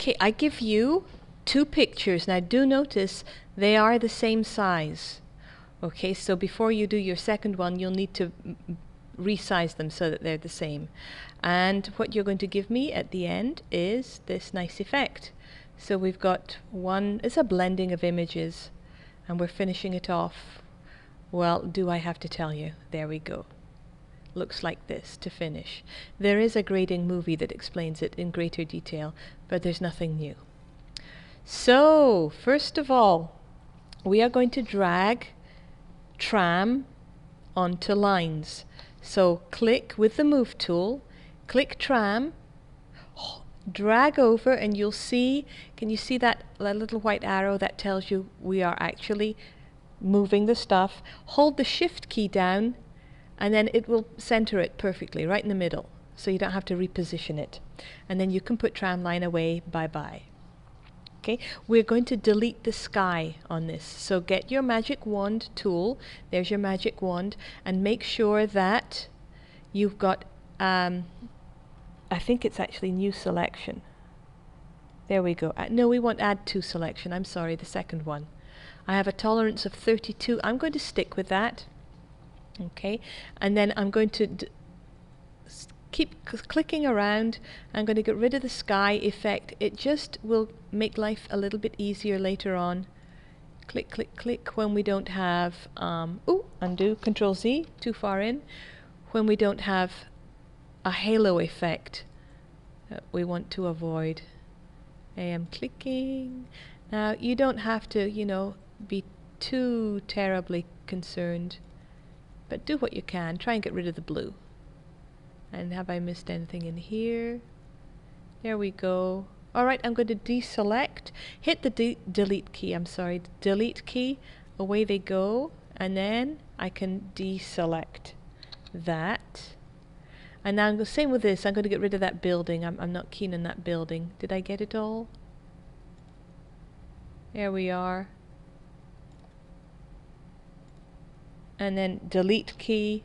Okay, I give you two pictures. Now do notice they are the same size. Okay, so before you do your second one, you'll need to resize them so that they're the same. And what you're going to give me at the end is this nice effect. So we've got one, it's a blending of images, and we're finishing it off. Well, do I have to tell you? There we go. Looks like this to finish. There is a grading movie that explains it in greater detail, but there's nothing new. So, first of all, we are going to drag tram onto lines. So click with the move tool, click tram, drag over, and you'll see, can you see that little white arrow that tells you we are actually moving the stuff? Hold the shift key down and then it will center it perfectly right in the middle, so you don't have to reposition it. And then you can put tramline away, bye-bye. Okay, we're going to delete the sky on this. So get your magic wand tool, there's your magic wand, and make sure that you've got, I think it's actually new selection. There we go. No, we want add to selection. I'm sorry, the second one. I have a tolerance of 32. I'm going to stick with that. Okay, and then I'm going to keep clicking around. I'm going to get rid of the sky effect. It just will make life a little bit easier later on. Click, click, click when we don't have, undo, Control Z, too far in. When we don't have a halo effect that we want to avoid. I am clicking. Now, you don't have to, you know, be too terribly concerned, but do what you can. Try and get rid of the blue. And have I missed anything in here? There we go. Alright, I'm going to deselect. Hit the delete key, I'm sorry, delete key. Away they go. And then I can deselect that. And now I'm the same with this. I'm going to get rid of that building. I'm not keen on that building. Did I get it all? There we are. And then delete key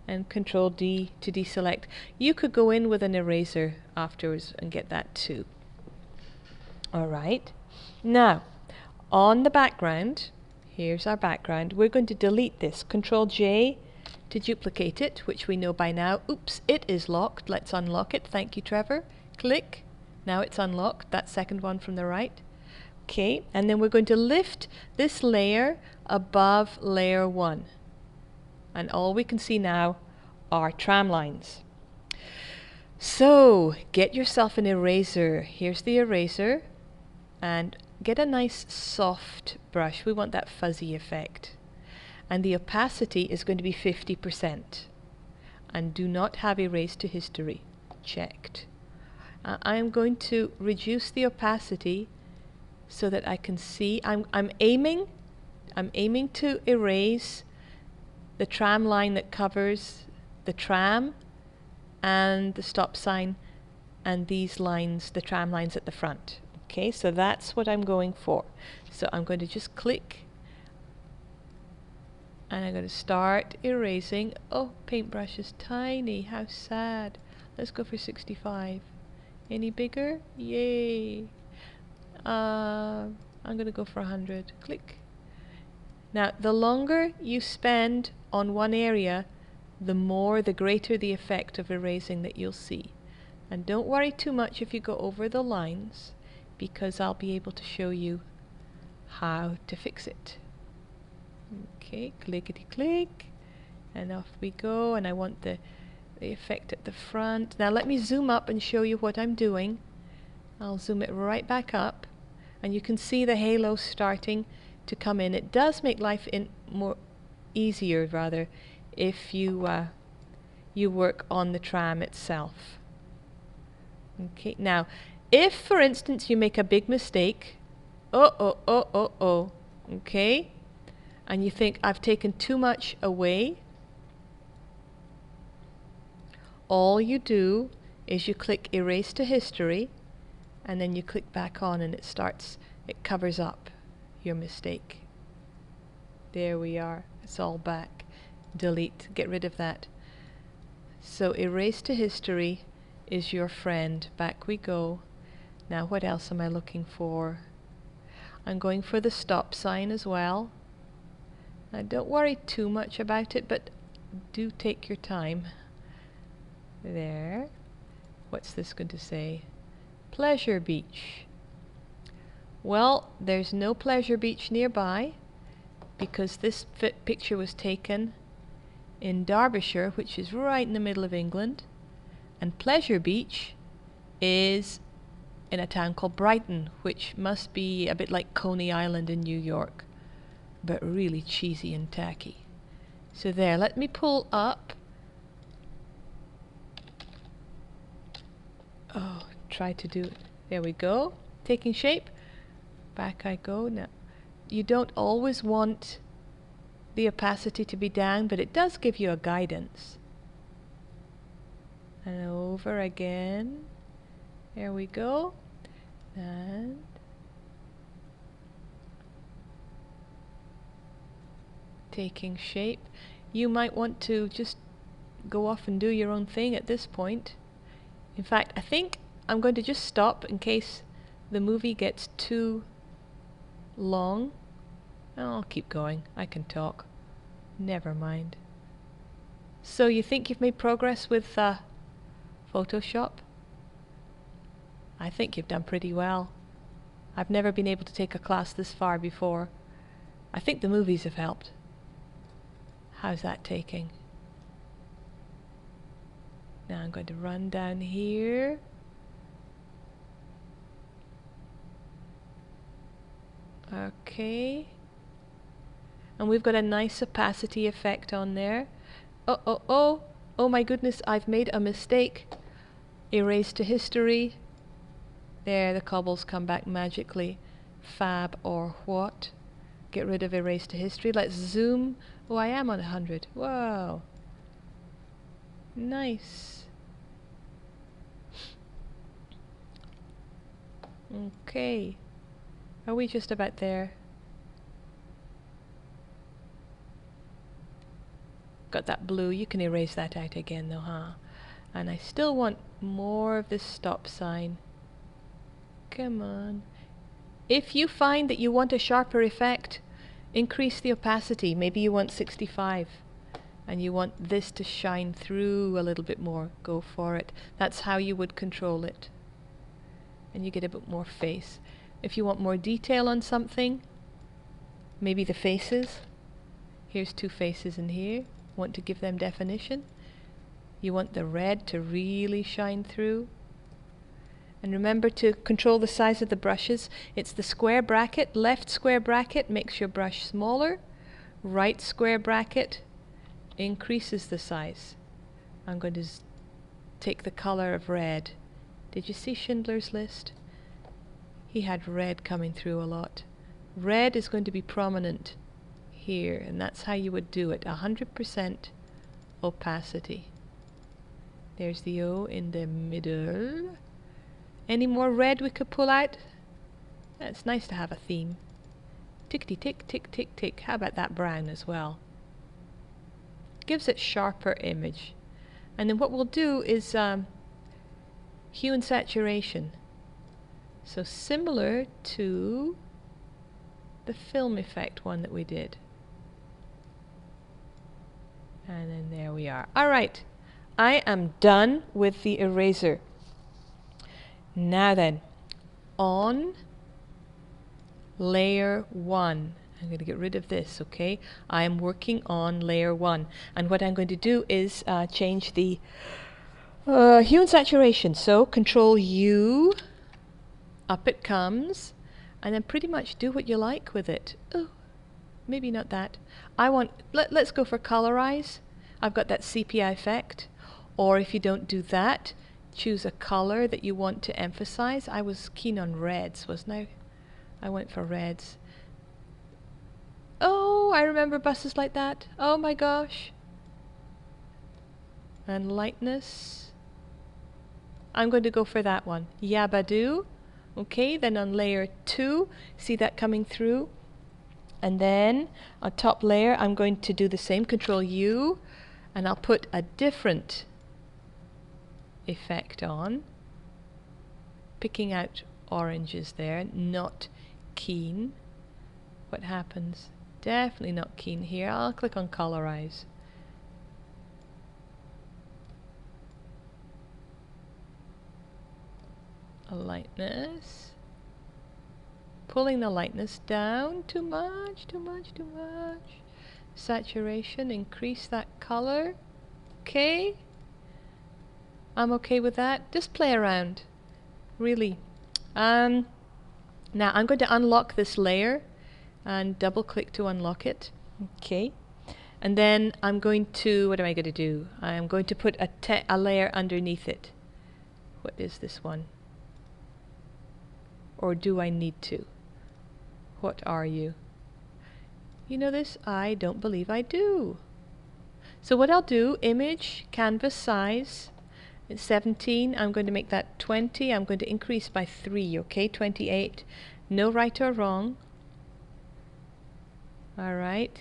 and Control D to deselect. You could go in with an eraser afterwards and get that too. Alright. Now, on the background, here's our background. We're going to delete this. Control J to duplicate it, which we know by now. Oops, it is locked. Let's unlock it. Thank you, Trevor. Click. Now it's unlocked. That second one from the right. Okay, and then we're going to lift this layer above layer 1. And all we can see now are tram lines. So, get yourself an eraser. Here's the eraser. And get a nice soft brush. We want that fuzzy effect. And the opacity is going to be 50%. And do not have erase to history. Checked. I am going to reduce the opacity so that I can see. I'm aiming to erase the tram line that covers the tram and the stop sign and these lines, the tram lines at the front. Okay, so that's what I'm going for. So I'm going to just click and I'm going to start erasing. Oh, paintbrush is tiny, how sad. Let's go for 65. Any bigger? Yay. I'm going to go for 100. Click. Now, the longer you spend on one area, the greater the effect of erasing that you'll see. And don't worry too much if you go over the lines, because I'll be able to show you how to fix it. Okay, clickety click, and off we go. And I want the effect at the front. Now let me zoom up and show you what I'm doing. I'll zoom it right back up, and you can see the halo starting to come in. It does make life easier rather if you you work on the tram itself. Okay, now if for instance you make a big mistake, okay, and you think I've taken too much away, all you do is you click erase to history and then you click back on and it covers up your mistake. There we are, it's all back. Delete, get rid of that. So erase to history is your friend. Back we go. Now what else am I looking for? I'm going for the stop sign as well. Now don't worry too much about it, but do take your time. There. What's this going to say? Pleasure Beach. Well, there's no Pleasure Beach nearby because this picture was taken in Derbyshire, which is right in the middle of England, and Pleasure Beach is in a town called Brighton, which must be a bit like Coney Island in New York, but really cheesy and tacky. So there, let me pull up. Oh, try to do it. There we go. Taking shape. Back I go. Now, you don't always want the opacity to be down, but it does give you a guidance. And over again. There we go. And taking shape. You might want to just go off and do your own thing at this point. In fact, I think I'm going to just stop in case the movie gets too long. I'll keep going. I can talk. Never mind. So you think you've made progress with Photoshop? I think you've done pretty well. I've never been able to take a class this far before. I think the movies have helped. How's that taking? Now I'm going to run down here. Okay. And we've got a nice opacity effect on there. Oh my goodness, I've made a mistake. Erase to history. There, the cobbles come back magically. Fab or what? Get rid of erase to history. Let's zoom. Oh, I am on 100. Whoa. Nice. Okay. Are we just about there? Got that blue. You can erase that out again though, huh? And I still want more of this stop sign. Come on. If you find that you want a sharper effect, increase the opacity. Maybe you want 65 and you want this to shine through a little bit more. Go for it. That's how you would control it. And you get a bit more face. If you want more detail on something, maybe the faces. Here's two faces in here. Want to give them definition. You want the red to really shine through. And remember to control the size of the brushes. It's the square bracket. Left square bracket makes your brush smaller. Right square bracket increases the size. I'm going to take the color of red. Did you see Schindler's List? He had red coming through a lot. Red is going to be prominent here, and that's how you would do it. 100% opacity. There's the O in the middle. Any more red we could pull out? It's nice to have a theme. Tickety tick, tick, tick, tick. How about that brown as well? Gives it sharper image. And then what we'll do is hue and saturation. So similar to the film effect one that we did. And then there we are. Alright, I am done with the eraser. Now then, on layer 1. I'm going to get rid of this, okay? I am working on layer 1. And what I'm going to do is change the hue and saturation. So Control U, up it comes, and then pretty much do what you like with it. Oh, maybe not that. I want, let's go for colorize. I've got that sepia effect. Or if you don't do that, choose a color that you want to emphasize. I was keen on reds, wasn't I? I went for reds. Oh, I remember buses like that. Oh my gosh. And lightness. I'm going to go for that one. Yabadoo. Okay, then on layer 2, see that coming through? And then on top layer, I'm going to do the same, Control U, and I'll put a different effect on, picking out oranges there. Not keen. What happens? Definitely not keen here. I'll click on colorize. A lightness. Pulling the lightness down. Too much, too much, too much. Saturation, increase that color. Okay. I'm okay with that. Just play around. Really. Now I'm going to unlock this layer and double click to unlock it. Okay. And then I'm going to, what am I going to do? I'm going to put a layer underneath it. What is this one? Or do I need to? What are you? You know this? I don't believe I do. So what I'll do, image, canvas size, it's 17. I'm going to make that 20. I'm going to increase by 3, okay? 28. No right or wrong. All right.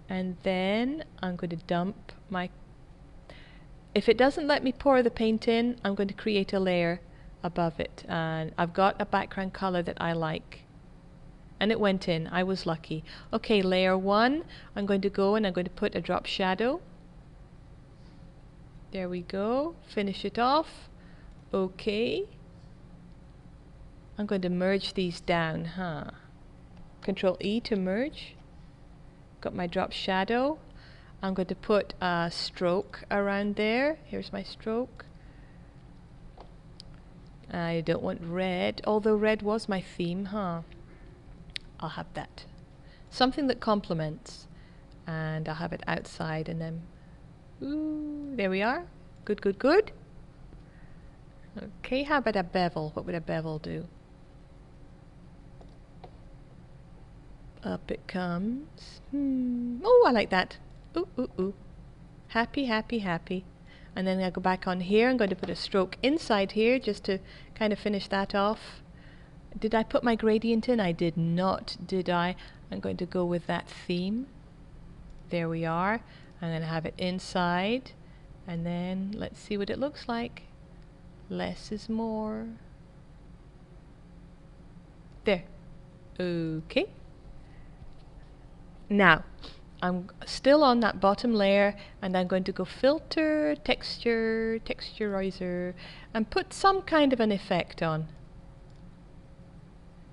And then I'm going to dump my... If it doesn't let me pour the paint in, I'm going to create a layer above it. And I've got a background color that I like. And it went in. I was lucky. Okay, layer 1. I'm going to go and I'm going to put a drop shadow. There we go. Finish it off. Okay. I'm going to merge these down, huh? Control E to merge. Got my drop shadow. I'm going to put a stroke around there. Here's my stroke. I don't want red, although red was my theme, huh? I'll have that. Something that complements. And I'll have it outside and then... Ooh, there we are. Good, good, good. Okay, how about a bevel? What would a bevel do? Up it comes. Oh, I like that. Ooh, ooh, ooh. Happy, happy, happy. And then I go back on here. I'm going to put a stroke inside here just to kind of finish that off. Did I put my gradient in? I did not, did I? I'm going to go with that theme. There we are. I'm going to have it inside. And then let's see what it looks like. Less is more. There. Okay. Now, I'm still on that bottom layer and I'm going to go filter, texture, texturizer, and put some kind of an effect on.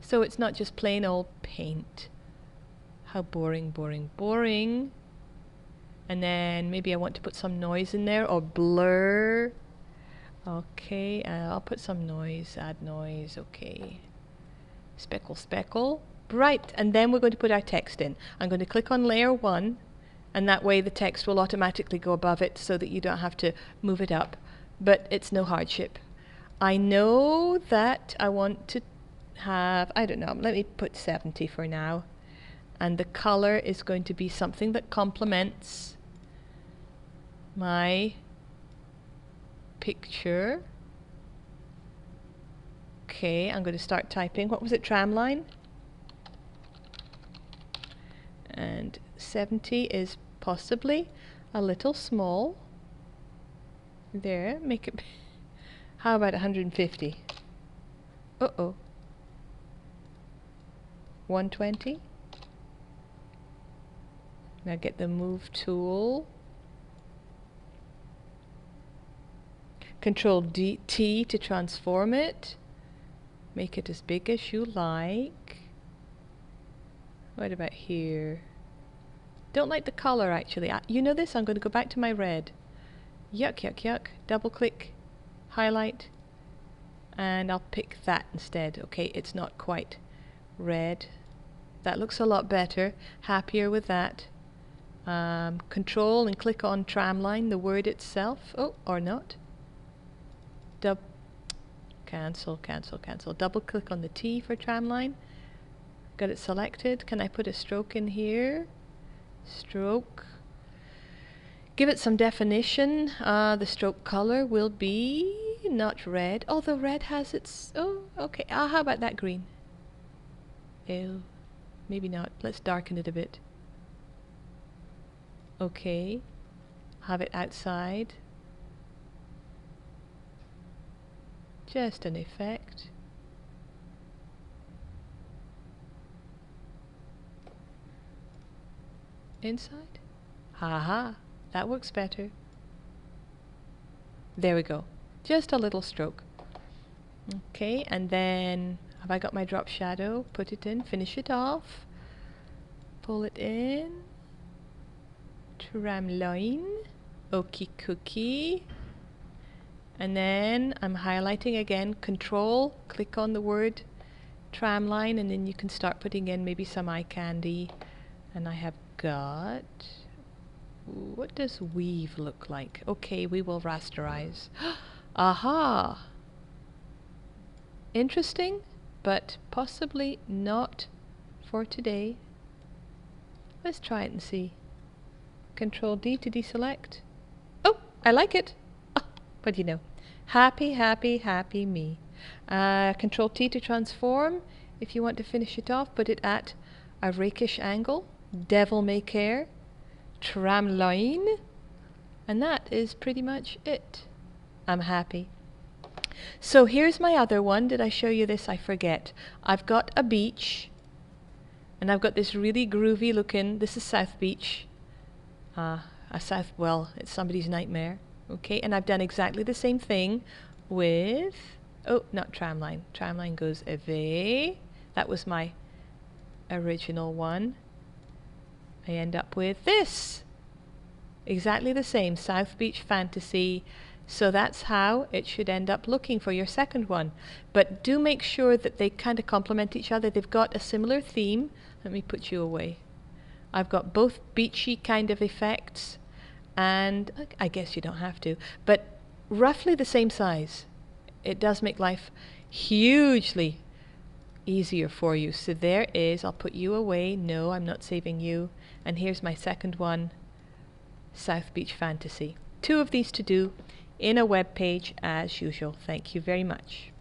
So it's not just plain old paint. How boring, boring, boring. And then maybe I want to put some noise in there or blur. Okay, I'll put some noise, add noise, okay. Speckle, speckle. Right, and then we're going to put our text in. I'm going to click on layer 1, and that way the text will automatically go above it so that you don't have to move it up. But it's no hardship. I know that I want to have, I don't know, let me put 70 for now. And the color is going to be something that complements my picture. Okay, I'm going to start typing. What was it, tramline? And 70 is possibly a little small. There, make it... How about 150? Uh-oh. 120. Now get the move tool. Control T to transform it. Make it as big as you like. What about here? Don't like the color actually. You know this? I'm going to go back to my red. Yuck, yuck, yuck. Double click, highlight, and I'll pick that instead. Okay, it's not quite red. That looks a lot better. Happier with that. Control and click on tramline, the word itself. Oh, or not. Cancel, cancel, cancel. Double click on the T for tramline. Got it selected. Can I put a stroke in here? Stroke. Give it some definition. The stroke color will be not red, although red has its... Oh, okay. How about that green? Ew. Maybe not. Let's darken it a bit. Okay. Have it outside. Just an effect. Inside. Haha, that works better. There we go. Just a little stroke. Okay, and then have I got my drop shadow? Put it in, finish it off. Pull it in. Tramline. Okie cookie. And then I'm highlighting again. Control, click on the word tramline, and then you can start putting in maybe some eye candy. And I have got... What does weave look like? Okay, we will rasterize. Aha! Interesting, but possibly not for today. Let's try it and see. Control D to deselect. Oh, I like it. Oh, what do you know? Happy, happy, happy me. Control T to transform. If you want to finish it off, put it at a rakish angle. Devil may care. Tramline. And that is pretty much it. I'm happy. So here's my other one. Did I show you this? I forget. I've got a beach. And I've got this really groovy looking, this is South Beach. Well, it's somebody's nightmare. Okay, and I've done exactly the same thing with, oh, not tramline. Tramline goes away. That was my original one. I end up with this. Exactly the same, South Beach Fantasy. So that's how it should end up looking for your second one. But do make sure that they kind of complement each other. They've got a similar theme. Let me put you away. I've got both beachy kind of effects, and I guess you don't have to, but roughly the same size. It does make life hugely easier for you. So there is, I'll put you away. No, I'm not saving you. And here's my second one, South Beach Fantasy. 2 of these to do in a web page as usual. Thank you very much.